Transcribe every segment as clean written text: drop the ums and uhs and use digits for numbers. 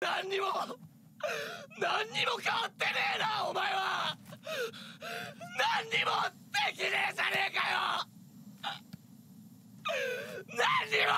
何にも変わってねえなお前は。何にもできねえじゃねえかよ。何にも。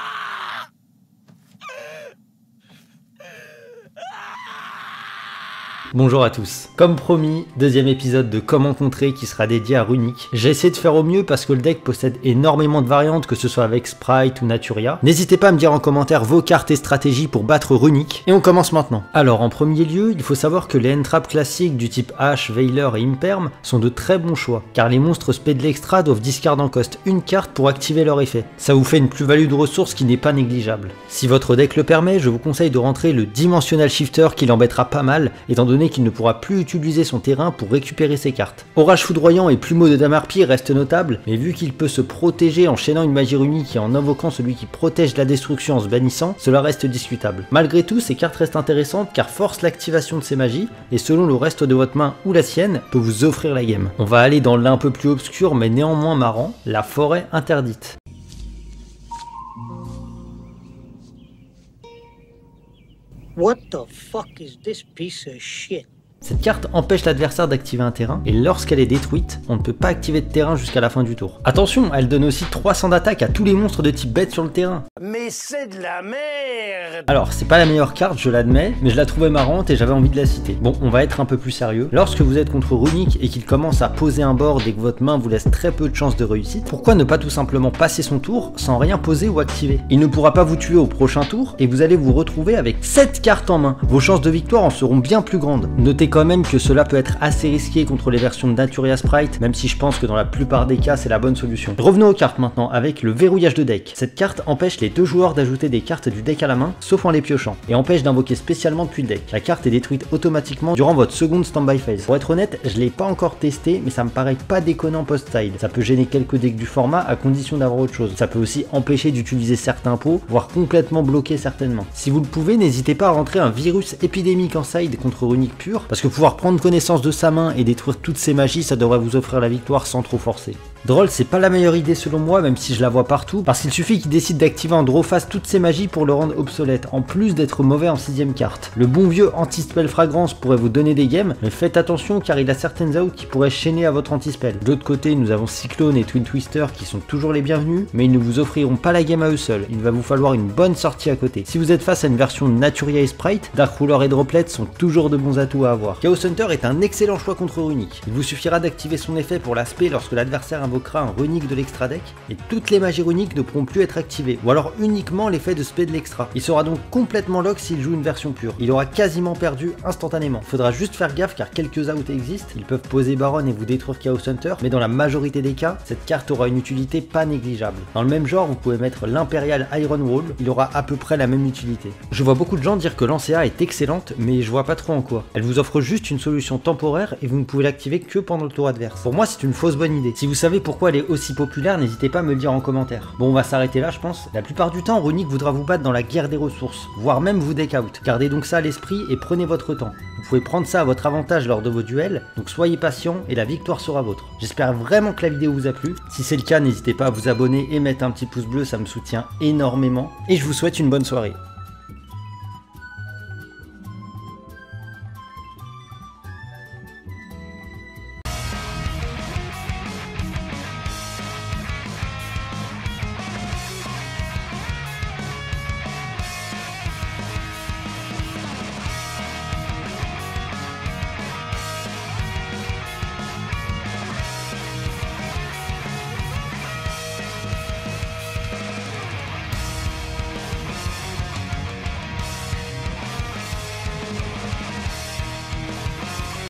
Bonjour à tous. Comme promis, deuxième épisode de Comment contrer qui sera dédié à Runic. J'ai essayé de faire au mieux parce que le deck possède énormément de variantes, que ce soit avec Sprite ou Naturia. N'hésitez pas à me dire en commentaire vos cartes et stratégies pour battre Runic. Et on commence maintenant. Alors en premier lieu, il faut savoir que les end-traps classiques du type H, Veiler et Imperm sont de très bons choix, car les monstres Spade Extra doivent discard en cost une carte pour activer leur effet. Ça vous fait une plus-value de ressources qui n'est pas négligeable. Si votre deck le permet, je vous conseille de rentrer le Dimensional Shifter qui l'embêtera pas mal, étant donné qu'il ne pourra plus utiliser son terrain pour récupérer ses cartes. Orage foudroyant et plumeau de Damarpi reste notable, mais vu qu'il peut se protéger en chaînant une magie runique et en invoquant celui qui protège la destruction en se bannissant, cela reste discutable. Malgré tout, ces cartes restent intéressantes car forcent l'activation de ces magies, et selon le reste de votre main ou la sienne, peut vous offrir la game. On va aller dans l'un peu plus obscur mais néanmoins marrant, la forêt interdite. What the fuck is this piece of shit? Cette carte empêche l'adversaire d'activer un terrain, et lorsqu'elle est détruite, on ne peut pas activer de terrain jusqu'à la fin du tour. Attention, elle donne aussi 300 d'attaque à tous les monstres de type bête sur le terrain. Mais c'est de la merde. Alors, c'est pas la meilleure carte, je l'admets, mais je la trouvais marrante et j'avais envie de la citer. Bon, on va être un peu plus sérieux. Lorsque vous êtes contre Runic et qu'il commence à poser un board et que votre main vous laisse très peu de chances de réussite, pourquoi ne pas tout simplement passer son tour sans rien poser ou activer? Il ne pourra pas vous tuer au prochain tour et vous allez vous retrouver avec 7 cartes en main. Vos chances de victoire en seront bien plus grandes. Notez quand même que cela peut être assez risqué contre les versions de Naturia Sprite, même si je pense que dans la plupart des cas c'est la bonne solution. Revenons aux cartes maintenant avec le verrouillage de deck. Cette carte empêche les deux joueurs d'ajouter des cartes du deck à la main, sauf en les piochant, et empêche d'invoquer spécialement depuis le deck. La carte est détruite automatiquement durant votre seconde standby phase. Pour être honnête, je l'ai pas encore testé, mais ça me paraît pas déconnant post-side. Ça peut gêner quelques decks du format à condition d'avoir autre chose. Ça peut aussi empêcher d'utiliser certains pots, voire complètement bloquer certainement. Si vous le pouvez, n'hésitez pas à rentrer un virus épidémique en side contre Runic pur, parce que pouvoir prendre connaissance de sa main et détruire toutes ses magies, ça devrait vous offrir la victoire sans trop forcer. Droll, c'est pas la meilleure idée selon moi, même si je la vois partout, parce qu'il suffit qu'il décide d'activer en draw phase toutes ses magies pour le rendre obsolète, en plus d'être mauvais en 6ème carte. Le bon vieux anti-spell fragrance pourrait vous donner des games, mais faites attention car il a certaines outs qui pourraient chaîner à votre anti-spell. De l'autre côté, nous avons Cyclone et Twin Twister qui sont toujours les bienvenus, mais ils ne vous offriront pas la game à eux seuls, il va vous falloir une bonne sortie à côté. Si vous êtes face à une version de Naturia et Sprite, Dark Ruler et Droplet sont toujours de bons atouts à avoir. Chaos Hunter est un excellent choix contre Runic. Il vous suffira d'activer son effet pour l'aspect lorsque l'adversaire invoquera un Runic de l'extra deck, et toutes les magies runiques ne pourront plus être activées, ou alors uniquement l'effet de Spade l'extra. Il sera donc complètement lock s'il joue une version pure. Il aura quasiment perdu instantanément. Faudra juste faire gaffe car quelques outs existent, ils peuvent poser Baron et vous détruire Chaos Hunter, mais dans la majorité des cas, cette carte aura une utilité pas négligeable. Dans le même genre, vous pouvez mettre l'Imperial Iron Wall, il aura à peu près la même utilité. Je vois beaucoup de gens dire que l'Ancea est excellente, mais je vois pas trop en quoi. Elle vous offre juste une solution temporaire et vous ne pouvez l'activer que pendant le tour adverse. Pour moi, c'est une fausse bonne idée. Si vous savez pourquoi elle est aussi populaire, n'hésitez pas à me le dire en commentaire. Bon, on va s'arrêter là, je pense. La plupart du temps, Runic voudra vous battre dans la guerre des ressources, voire même vous deck out. Gardez donc ça à l'esprit et prenez votre temps. Vous pouvez prendre ça à votre avantage lors de vos duels, donc soyez patient et la victoire sera vôtre. J'espère vraiment que la vidéo vous a plu. Si c'est le cas, n'hésitez pas à vous abonner et mettre un petit pouce bleu, ça me soutient énormément. Et je vous souhaite une bonne soirée.